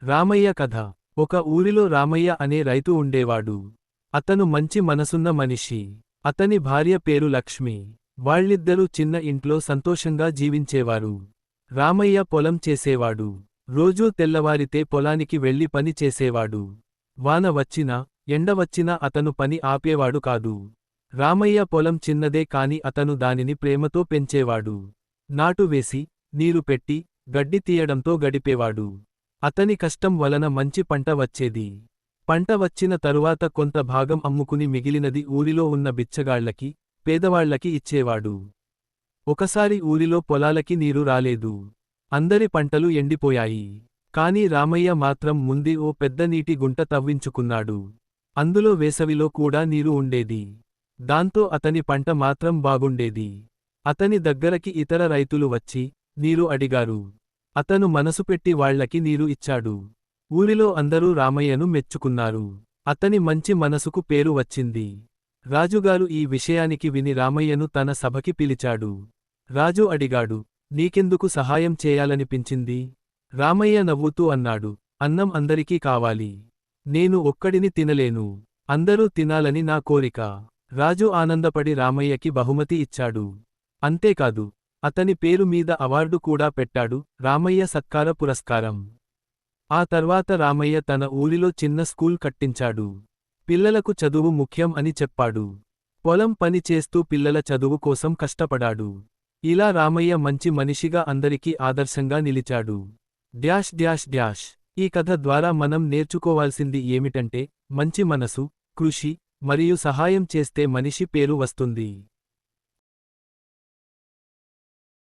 రామయ్య కథ. ఒక ఊరిలో రామయ్య అనే రైతు ఉండేవాడు. అతను మంచి మనసున్న మనిషి. అతని భార్య పేరు లక్ష్మి. వాళ్ళిద్దరూ చిన్న ఇంట్లో సంతోషంగా జీవించేవారు. రామయ్య పొలం చేసేవాడు. రోజూ తెల్లవారితే పొలానికి వెళ్లి పని చేసేవాడు. వాన వచ్చినా, ఎండ వచ్చినా అతను పని ఆపేవాడు కాదు. రామయ్య పొలం చిన్నదే కాని అతను దానిని ప్రేమతో పెంచేవాడు. నాటు వేసి, నీరు పెట్టి, గడ్డి తీయడంతో గడిపేవాడు. అతని కష్టం వలన మంచి పంట వచ్చేది. పంట వచ్చిన తరువాత కొంత భాగం అమ్ముకుని మిగిలినది ఊరిలో ఉన్న బిచ్చగాళ్లకి, పేదవాళ్లకి ఇచ్చేవాడు. ఒకసారి ఊరిలో పొలాలకి నీరు రాలేదు. అందరి పంటలు ఎండిపోయాయి. కాని రామయ్య మాత్రం ముందే ఓ పెద్ద నీటి గుంట తవ్వించుకున్నాడు. అందులో వేసవిలో కూడా నీరు ఉండేది. దాంతో అతని పంట మాత్రం బాగుండేది. అతని దగ్గరకి ఇతర రైతులు వచ్చి నీరు అడిగారు. అతను మనసు పెట్టి వాళ్లకి నీరు ఇచ్చాడు. ఊరిలో అందరూ రామయ్యను మెచ్చుకున్నారు. అతని మంచి మనసుకు పేరు వచ్చింది. రాజుగారు ఈ విషయానికి విని రామయ్యను తన సభకి పిలిచాడు. రాజు అడిగాడు, నీకెందుకు సహాయం చేయాలనిపించింది? రామయ్య నవ్వుతూ అన్నాడు, అన్నం అందరికీ కావాలి. నేను ఒక్కడిని తినలేను. అందరూ తినాలని నా కోరిక. రాజు ఆనందపడి రామయ్యకి బహుమతి ఇచ్చాడు. అంతేకాదు, అతని పేరు మీద అవార్డు కూడా పెట్టాడు, రామయ్య సత్కార పురస్కారం. ఆ తర్వాత రామయ్య తన ఊరిలో చిన్న స్కూల్ కట్టించాడు. పిల్లలకు చదువు ముఖ్యం అని చెప్పాడు. పొలం పని చేస్తూ పిల్లల చదువు కోసం కష్టపడాడు. ఇలా రామయ్య మంచి మనిషిగా అందరికీ ఆదర్శంగా నిలిచాడు. Dash dash dash. ఈ కథ ద్వారా మనం నేర్చుకోవాల్సింది ఏమిటంటే, మంచి మనసు, కృషి, మరియు సహాయం చేస్తే మనిషి పేరు వస్తుంది.